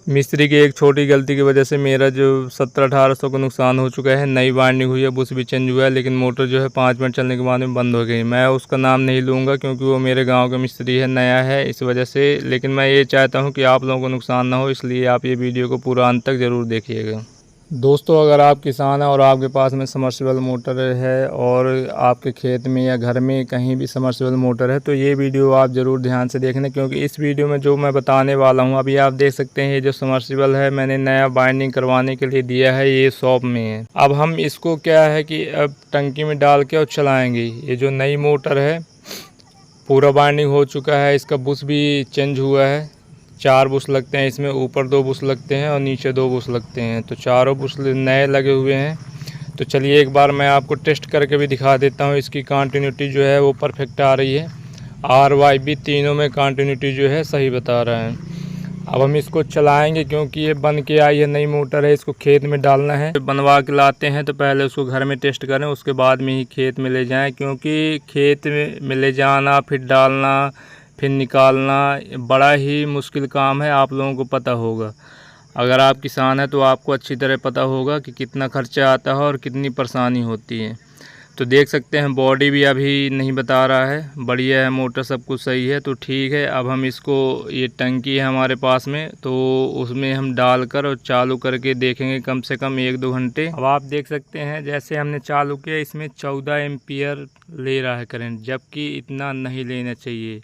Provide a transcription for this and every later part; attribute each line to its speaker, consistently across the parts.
Speaker 1: मिस्त्री की एक छोटी गलती की वजह से मेरा जो 1700-1800 का नुकसान हो चुका है। नई वायरिंग हुई है, बुश भी चेंज हुआ है, लेकिन मोटर जो है 5 मिनट चलने के बाद में बंद हो गई। मैं उसका नाम नहीं लूँगा क्योंकि वो मेरे गांव का मिस्त्री है, नया है इस वजह से। लेकिन मैं ये चाहता हूँ कि आप लोगों को नुकसान ना हो, इसलिए आप ये वीडियो को पूरा अंत तक ज़रूर देखिएगा। दोस्तों, अगर आप किसान हैं और आपके पास में समर्सिबल मोटर है और आपके खेत में या घर में कहीं भी समर्सिबल मोटर है तो ये वीडियो आप ज़रूर ध्यान से देखना, क्योंकि इस वीडियो में जो मैं बताने वाला हूँ, अभी आप देख सकते हैं ये जो समर्सिबल है मैंने नया बाइंडिंग करवाने के लिए दिया है, ये शॉप में है। अब हम इसको क्या है कि अब टंकी में डाल के और चलाएँगे। ये जो नई मोटर है पूरा बाइंडिंग हो चुका है, इसका बुश भी चेंज हुआ है। 4 बुश लगते हैं इसमें, ऊपर 2 बुश लगते हैं और नीचे 2 बुश लगते हैं, तो चारों बुश नए लगे हुए हैं। तो चलिए एक बार मैं आपको टेस्ट करके भी दिखा देता हूँ। इसकी कंटिन्यूटी जो है वो परफेक्ट आ रही है, RYB तीनों में कंटिन्यूटी जो है सही बता रहा है। अब हम इसको चलाएंगे क्योंकि ये बन के आई है, नई मोटर है, इसको खेत में डालना है। बनवा के लाते हैं तो पहले उसको घर में टेस्ट करें, उसके बाद में ही खेत में ले जाएं, क्योंकि खेत में ले जाना फिर डालना फिर निकालना बड़ा ही मुश्किल काम है। आप लोगों को पता होगा, अगर आप किसान हैं तो आपको अच्छी तरह पता होगा कि कितना खर्चा आता है और कितनी परेशानी होती है। तो देख सकते हैं बॉडी भी अभी नहीं बता रहा है, बढ़िया है मोटर, सब कुछ सही है, तो ठीक है। अब हम इसको, ये टंकी है हमारे पास में, तो उसमें हम डालकर और चालू करके देखेंगे कम से कम 1-2 घंटे। अब आप देख सकते हैं जैसे हमने चालू किया, इसमें 14 एम्पियर ले रहा है करंट, जबकि इतना नहीं लेना चाहिए।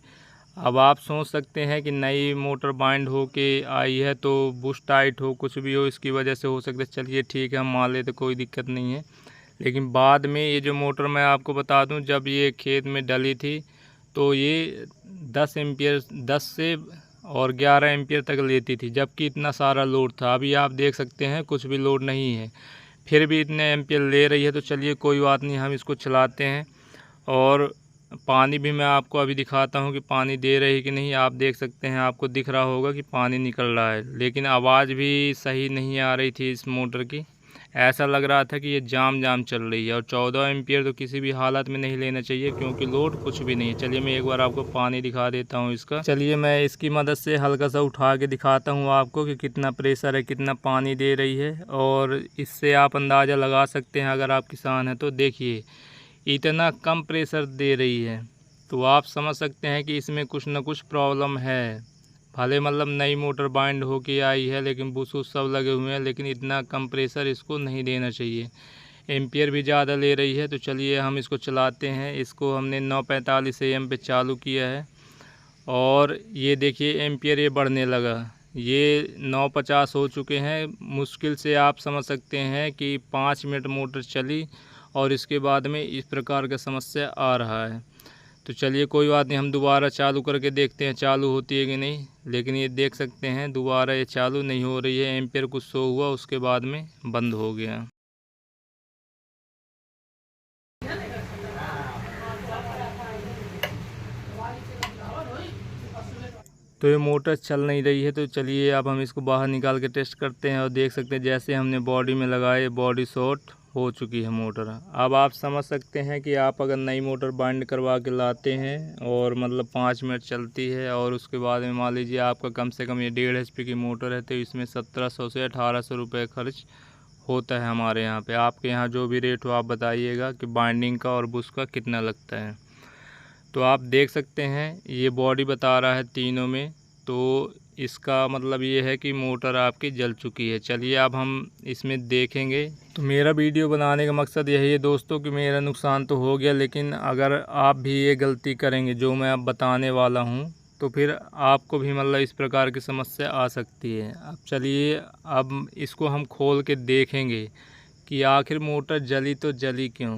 Speaker 1: अब आप सोच सकते हैं कि नई मोटर बाइंड हो के आई है तो बुश टाइट हो, कुछ भी हो, इसकी वजह से हो सकता है। चलिए ठीक है, हम मान लेते, कोई दिक्कत नहीं है। लेकिन बाद में ये जो मोटर मैं आपको बता दूं, जब ये खेत में डली थी तो ये 10 एम्पियर 10 से और 11 एम्पियर तक लेती थी, जबकि इतना सारा लोड था। अभी आप देख सकते हैं कुछ भी लोड नहीं है, फिर भी इतने एम्पियर ले रही है। तो चलिए कोई बात नहीं, हम इसको चलाते हैं। और पानी भी मैं आपको अभी दिखाता हूँ कि पानी दे रही कि नहीं। आप देख सकते हैं, आपको दिख रहा होगा कि पानी निकल रहा है, लेकिन आवाज़ भी सही नहीं आ रही थी इस मोटर की। ऐसा लग रहा था कि ये जाम चल रही है। और 14 एम्पियर तो किसी भी हालत में नहीं लेना चाहिए, क्योंकि लोड कुछ भी नहीं है। चलिए मैं एक बार आपको पानी दिखा देता हूँ इसका। चलिए मैं इसकी मदद से हल्का सा उठा के दिखाता हूँ आपको कि कितना प्रेशर है, कितना पानी दे रही है। और इससे आप अंदाज़ा लगा सकते हैं, अगर आप किसान हैं तो देखिए इतना कम प्रेशर दे रही है, तो आप समझ सकते हैं कि इसमें कुछ ना कुछ प्रॉब्लम है। भले मतलब नई मोटर बाइंड हो के आई है, लेकिन बुश सब लगे हुए हैं, लेकिन इतना कम प्रेशर इसको नहीं देना चाहिए। एम्पियर भी ज़्यादा ले रही है। तो चलिए हम इसको चलाते हैं। इसको हमने 945 AM पे चालू किया है और ये देखिए एम्पियर ये बढ़ने लगा, ये 950 हो चुके हैं। मुश्किल से आप समझ सकते हैं कि 5 मिनट मोटर चली और इसके बाद में इस प्रकार का समस्या आ रहा है। तो चलिए कोई बात नहीं, हम दोबारा चालू करके देखते हैं चालू होती है कि नहीं। लेकिन ये देख सकते हैं दोबारा ये चालू नहीं हो रही है, एम्पियर कुछ शो हुआ, उसके बाद में बंद हो गया। तो ये मोटर चल नहीं रही है। तो चलिए अब हम इसको बाहर निकाल के टेस्ट करते हैं और देख सकते हैं जैसे हमने बॉडी में लगाए, बॉडी शॉर्ट हो चुकी है मोटर। अब आप समझ सकते हैं कि आप अगर नई मोटर बाइंड करवा के लाते हैं और मतलब 5 मिनट चलती है, और उसके बाद में मान लीजिए आपका कम से कम ये 1.5 HP की मोटर है, तो इसमें 1700 से 1800 रुपये खर्च होता है हमारे यहाँ पे। आपके यहाँ जो भी रेट हो आप बताइएगा कि बाइंडिंग का और बुश का कितना लगता है। तो आप देख सकते हैं ये बॉडी बता रहा है तीनों में, तो इसका मतलब ये है कि मोटर आपकी जल चुकी है। चलिए अब हम इसमें देखेंगे। तो मेरा वीडियो बनाने का मकसद यही है दोस्तों कि मेरा नुकसान तो हो गया, लेकिन अगर आप भी ये गलती करेंगे जो मैं अब बताने वाला हूँ, तो फिर आपको भी मतलब इस प्रकार की समस्या आ सकती है। अब चलिए अब इसको हम खोल के देखेंगे कि आखिर मोटर जली तो जली क्यों,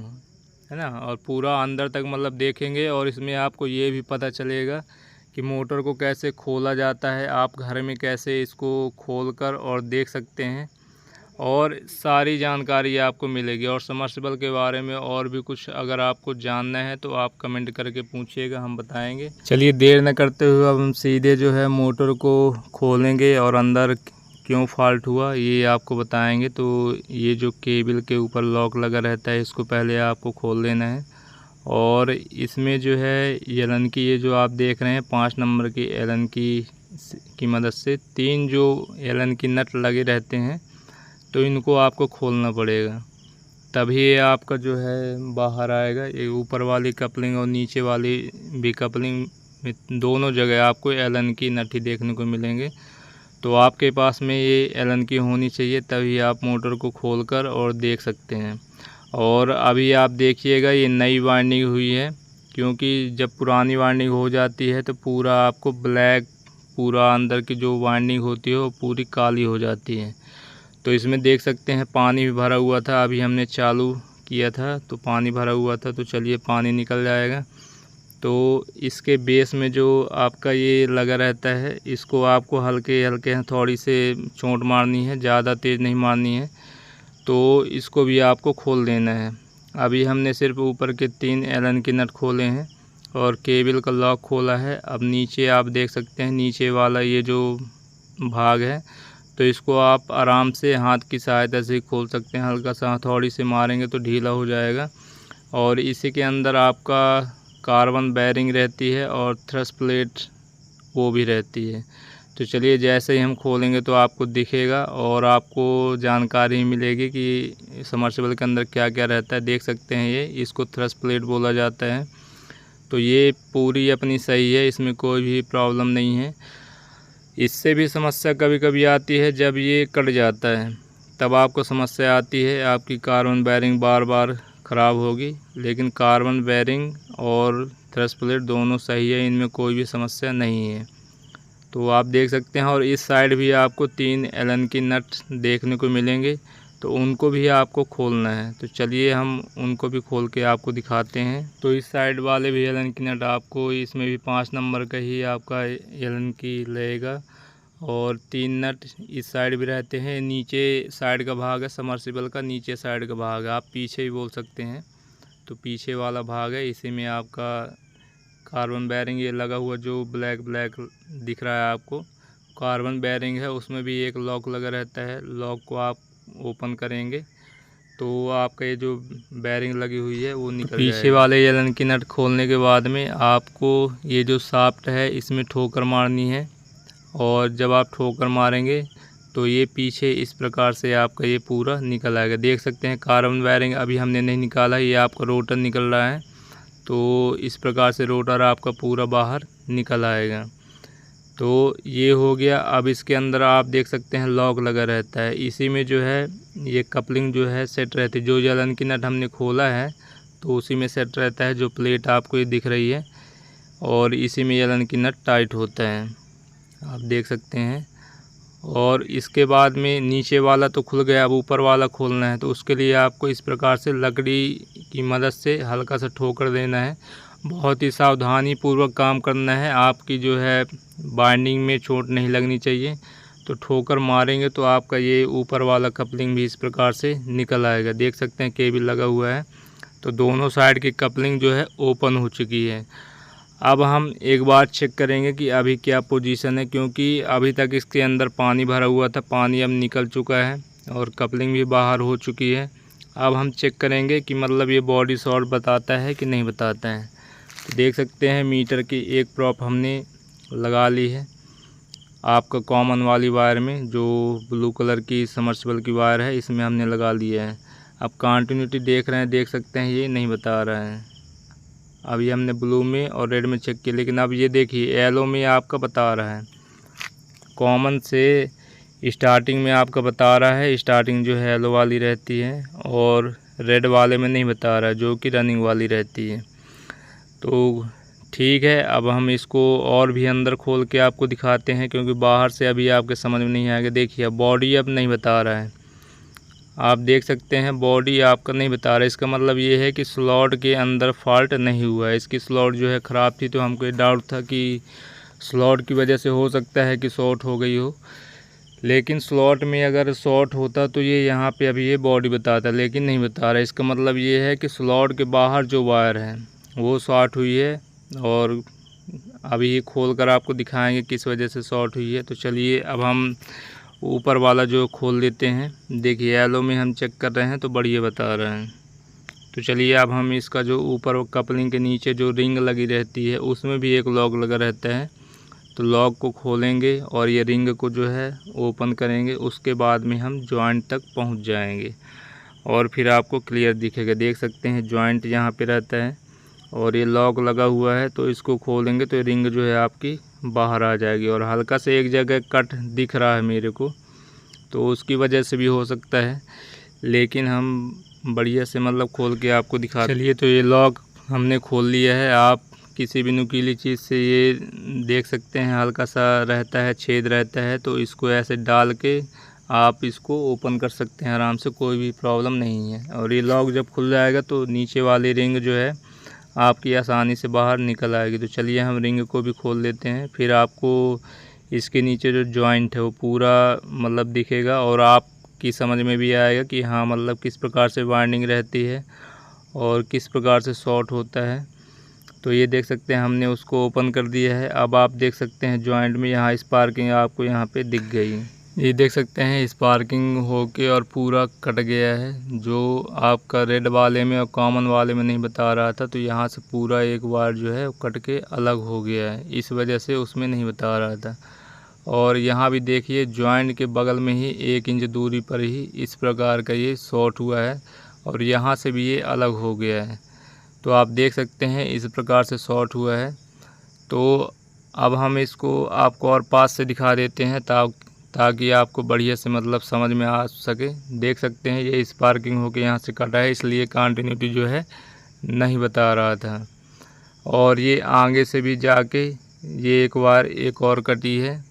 Speaker 1: है ना। और पूरा अंदर तक मतलब देखेंगे, और इसमें आपको ये भी पता चलेगा कि मोटर को कैसे खोला जाता है। आप घर में कैसे इसको खोलकर और देख सकते हैं, और सारी जानकारी आपको मिलेगी। और समर्सिबल के बारे में और भी कुछ अगर आपको जानना है तो आप कमेंट करके पूछिएगा, हम बताएंगे। चलिए देर न करते हुए अब हम सीधे जो है मोटर को खोलेंगे और अंदर क्यों फॉल्ट हुआ ये आपको बताएंगे। तो ये जो केबल के ऊपर लॉक लगा रहता है, इसको पहले आपको खोल देना है। और इसमें जो है एलन की, ये जो आप देख रहे हैं 5 नंबर की एलन की की मदद से 3 जो एलन की नट लगे रहते हैं तो इनको आपको खोलना पड़ेगा, तभी ये आपका जो है बाहर आएगा। ये ऊपर वाली कपलिंग और नीचे वाली भी कपलिंग में दोनों जगह आपको एलन की नट ही देखने को मिलेंगे। तो आपके पास में ये एलन की होनी चाहिए, तभी आप मोटर को खोलकर और देख सकते हैं। और अभी आप देखिएगा ये नई वाइंडिंग हुई है, क्योंकि जब पुरानी वाइंडिंग हो जाती है तो पूरा आपको ब्लैक, पूरा अंदर की जो वाइंडिंग होती है वो पूरी काली हो जाती है। तो इसमें देख सकते हैं पानी भी भरा हुआ था, अभी हमने चालू किया था तो पानी भरा हुआ था। तो चलिए पानी निकल जाएगा। तो इसके बेस में जो आपका ये लगा रहता है, इसको आपको हल्के हल्के थोड़ी से चोट मारनी है, ज़्यादा तेज़ नहीं मारनी है। तो इसको भी आपको खोल देना है। अभी हमने सिर्फ ऊपर के 3 एलन के नट खोले हैं और केबल का लॉक खोला है। अब नीचे आप देख सकते हैं, नीचे वाला ये जो भाग है तो इसको आप आराम से हाथ की सहायता से खोल सकते हैं। हल्का सा हथौड़ी से मारेंगे तो ढीला हो जाएगा। और इसी के अंदर आपका कार्बन बेयरिंग रहती है और थ्रस्ट प्लेट वो भी रहती है। तो चलिए जैसे ही हम खोलेंगे तो आपको दिखेगा और आपको जानकारी मिलेगी कि समर्सिबल के अंदर क्या क्या रहता है। देख सकते हैं ये, इसको थ्रस्ट प्लेट बोला जाता है। तो ये पूरी अपनी सही है, इसमें कोई भी प्रॉब्लम नहीं है। इससे भी समस्या कभी कभी आती है, जब ये कट जाता है तब आपको समस्या आती है, आपकी कार्बन बेयरिंग बार बार ख़राब होगी। लेकिन कार्बन बेयरिंग और थ्रस्ट प्लेट दोनों सही है, इनमें कोई भी समस्या नहीं है। तो आप देख सकते हैं। और इस साइड भी आपको 3 एलन की नट देखने को मिलेंगे, तो उनको भी आपको खोलना है। तो चलिए हम उनको भी खोल के आपको दिखाते हैं। तो इस साइड वाले भी एलन की नट आपको, इसमें भी 5 नंबर का ही आपका एलन की लगेगा और 3 नट इस साइड भी रहते हैं। नीचे साइड का भाग है समर्सिबल का, नीचे साइड का भाग है, आप पीछे भी बोल सकते हैं। तो पीछे वाला भाग है, इसी में आपका कार्बन बेयरिंग ये लगा हुआ जो ब्लैक ब्लैक दिख रहा है आपको, कार्बन बेयरिंग है। उसमें भी एक लॉक लगा रहता है, लॉक को आप ओपन करेंगे तो आपका ये जो बेयरिंग लगी हुई है वो निकल जाएगी। पीछे वाले एलन की नट खोलने के बाद में आपको ये जो शाफ्ट है इसमें ठोकर मारनी है। और जब आप ठोकर मारेंगे तो ये पीछे इस प्रकार से आपका ये पूरा निकल आएगा। देख सकते हैं कार्बन बेयरिंग अभी हमने नहीं निकाला, ये आपका रोटर निकल रहा है। तो इस प्रकार से रोटर आपका पूरा बाहर निकल आएगा। तो ये हो गया। अब इसके अंदर आप देख सकते हैं लॉक लगा रहता है, इसी में जो है ये कपलिंग जो है सेट रहती है। जो एलन की नट हमने खोला है तो उसी में सेट रहता है, जो प्लेट आपको ये दिख रही है, और इसी में एलन की नट टाइट होता है, आप देख सकते हैं। और इसके बाद में नीचे वाला तो खुल गया, अब ऊपर वाला खोलना है। तो उसके लिए आपको इस प्रकार से लकड़ी की मदद से हल्का सा ठोकर देना है। बहुत ही सावधानी पूर्वक काम करना है, आपकी जो है बाइंडिंग में चोट नहीं लगनी चाहिए। तो ठोकर मारेंगे तो आपका ये ऊपर वाला कपलिंग भी इस प्रकार से निकल आएगा। देख सकते हैं केबल लगा हुआ है, तो दोनों साइड की कपलिंग जो है ओपन हो चुकी है। अब हम एक बार चेक करेंगे कि अभी क्या पोजीशन है, क्योंकि अभी तक इसके अंदर पानी भरा हुआ था, पानी अब निकल चुका है और कपलिंग भी बाहर हो चुकी है। अब हम चेक करेंगे कि मतलब ये बॉडी शॉर्ट बताता है कि नहीं बताता है। तो देख सकते हैं मीटर की एक प्रॉप हमने लगा ली है आपका कॉमन वाली वायर में, जो ब्लू कलर की समर्सिबल की वायर है इसमें हमने लगा लिया है। अब कंटिन्यूटी देख रहे हैं, देख सकते हैं ये नहीं बता रहा है। अभी हमने ब्लू में और रेड में चेक किया, लेकिन अब ये देखिए येलो में आपका बता रहा है। कॉमन से स्टार्टिंग में आपका बता रहा है, स्टार्टिंग जो है येलो वाली रहती है, और रेड वाले में नहीं बता रहा है जो कि रनिंग वाली रहती है। तो ठीक है, अब हम इसको और भी अंदर खोल के आपको दिखाते हैं, क्योंकि बाहर से अभी आपके समझ में नहीं आएगा। देखिए बॉडी अब नहीं बता रहा है, आप देख सकते हैं बॉडी आपका नहीं बता रहा है। इसका मतलब ये है कि स्लॉट के अंदर फॉल्ट नहीं हुआ है, इसकी स्लॉट जो है ख़राब थी। तो हमको ये डाउट था कि स्लॉट की वजह से हो सकता है कि शॉर्ट हो गई हो, लेकिन स्लॉट में अगर शॉर्ट होता तो ये यहाँ पे अभी ये बॉडी बताता, लेकिन नहीं बता रहा। इसका मतलब ये है कि स्लॉट के बाहर जो वायर है वो शॉर्ट हुई है, और अभी ये खोल कर आपको दिखाएंगे किस वजह से शॉर्ट हुई है। तो चलिए अब हम ऊपर वाला जो खोल देते हैं। देखिए येलो में हम चेक कर रहे हैं तो बढ़िया बता रहे हैं। तो चलिए अब हम इसका जो ऊपर कपलिंग के नीचे जो रिंग लगी रहती है उसमें भी एक लॉक लगा रहता है, तो लॉक को खोलेंगे और ये रिंग को जो है ओपन करेंगे, उसके बाद में हम जॉइंट तक पहुंच जाएंगे और फिर आपको क्लियर दिखेगा। देख सकते हैं जॉइंट यहाँ पे रहता है और ये लॉक लगा हुआ है, तो इसको खोलेंगे तो रिंग जो है आपकी बाहर आ जाएगी। और हल्का से एक जगह कट दिख रहा है मेरे को, तो उसकी वजह से भी हो सकता है, लेकिन हम बढ़िया से मतलब खोल के आपको दिखा। चलिए, तो ये लॉक हमने खोल लिया है। आप किसी भी नुकीली चीज़ से ये देख सकते हैं हल्का सा रहता है, छेद रहता है, तो इसको ऐसे डाल के आप इसको ओपन कर सकते हैं आराम से, कोई भी प्रॉब्लम नहीं है। और ये लॉक जब खुल जाएगा तो नीचे वाली रिंग जो है आपकी आसानी से बाहर निकल आएगी। तो चलिए हम रिंग को भी खोल लेते हैं, फिर आपको इसके नीचे जो जॉइंट है वो पूरा मतलब दिखेगा और आपकी समझ में भी आएगा कि हाँ मतलब किस प्रकार से वाइंडिंग रहती है और किस प्रकार से शॉर्ट होता है। तो ये देख सकते हैं हमने उसको ओपन कर दिया है। अब आप देख सकते हैं जॉइंट में यहाँ स्पार्किंग आपको यहाँ पे दिख गई। ये देख सकते हैं स्पार्किंग होके और पूरा कट गया है, जो आपका रेड वाले में और कॉमन वाले में नहीं बता रहा था। तो यहाँ से पूरा एक वायर जो है कट के अलग हो गया है, इस वजह से उसमें नहीं बता रहा था। और यहाँ भी देखिए जॉइंट के बगल में ही 1 इंच दूरी पर ही इस प्रकार का ये शॉर्ट हुआ है और यहाँ से भी ये अलग हो गया है। तो आप देख सकते हैं इस प्रकार से शॉर्ट हुआ है। तो अब हम इसको आपको और पास से दिखा देते हैं ताकि आपको बढ़िया से मतलब समझ में आ सके। देख सकते हैं ये स्पार्किंग होके यहाँ से कटा है, इसलिए कंटिन्यूटी जो है नहीं बता रहा था। और ये आगे से भी जाके ये एक बार एक और कटी है।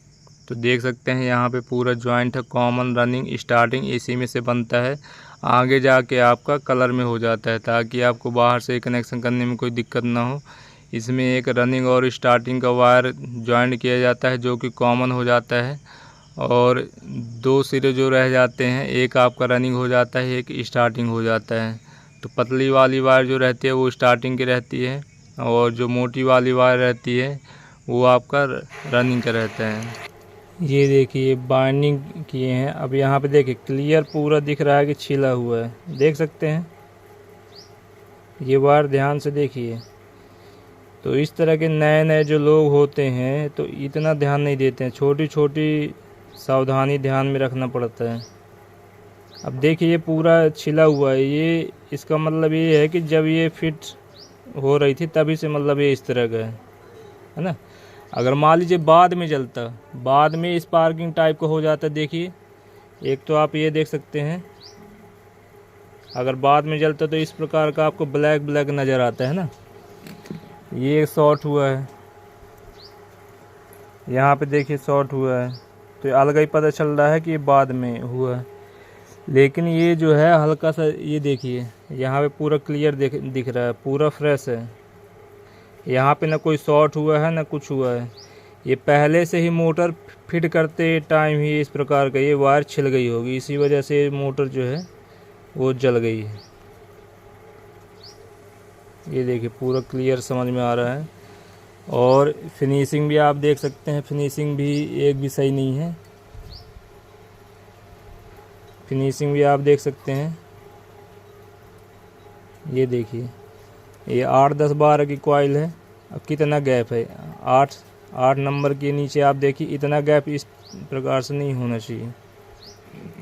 Speaker 1: तो देख सकते हैं यहाँ पे पूरा जॉइंट है, कॉमन रनिंग स्टार्टिंग इसी में से बनता है, आगे जाके आपका कलर में हो जाता है, ताकि आपको बाहर से कनेक्शन करने में कोई दिक्कत ना हो। इसमें एक रनिंग और स्टार्टिंग का वायर जॉइंट किया जाता है जो कि कॉमन हो जाता है, और 2 सिरे जो रह जाते हैं, एक आपका रनिंग हो जाता है, एक स्टार्टिंग हो जाता है। तो पतली वाली वायर जो रहती है वो स्टार्टिंग की रहती है और जो मोटी वाली वायर रहती है वो आपका रनिंग का रहता है। ये देखिए बाइंडिंग किए हैं। अब यहाँ पे देखिए क्लियर पूरा दिख रहा है कि छिला हुआ है, देख सकते हैं। ये वायर ध्यान से देखिए। तो इस तरह के नए नए जो लोग होते हैं तो इतना ध्यान नहीं देते हैं, छोटी छोटी सावधानी ध्यान में रखना पड़ता है। अब देखिए ये पूरा छिला हुआ है, ये इसका मतलब ये है कि जब ये फिट हो रही थी तभी से मतलब ये इस तरह का है ना। अगर मान लीजिए बाद में जलता, बाद में स्पार्किंग टाइप का हो जाता, देखिए एक तो आप ये देख सकते हैं, अगर बाद में जलता तो इस प्रकार का आपको ब्लैक ब्लैक नज़र आता है ना। ये शॉर्ट हुआ है, यहाँ पे देखिए शॉर्ट हुआ है, तो अलग ही पता चल रहा है कि ये बाद में हुआ है। लेकिन ये जो है हल्का सा, ये देखिए यहाँ पे पूरा क्लियर दिख रहा है, पूरा फ्रेश है। यहाँ पे ना कोई शॉर्ट हुआ है ना कुछ हुआ है। ये पहले से ही मोटर फिट करते टाइम ही इस प्रकार का ये वायर छिल गई होगी, इसी वजह से मोटर जो है वो जल गई है। ये देखिए पूरा क्लियर समझ में आ रहा है। और फिनिशिंग भी आप देख सकते हैं, फिनिशिंग भी एक भी सही नहीं है। फिनिशिंग भी आप देख सकते हैं। ये देखिए ये 8, 10, 12 की कॉइल है। अब कितना गैप है, 8 नंबर के नीचे आप देखिए, इतना गैप इस प्रकार से नहीं होना चाहिए,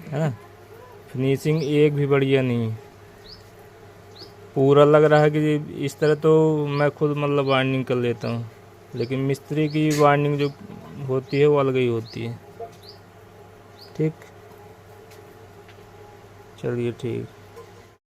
Speaker 1: है ना। फिनिशिंग एक भी बढ़िया नहीं, पूरा लग रहा है कि इस तरह तो मैं खुद मतलब वाइंडिंग कर लेता हूँ, लेकिन मिस्त्री की वाइंडिंग जो होती है वो अलग ही होती है। ठीक, चलिए ठीक।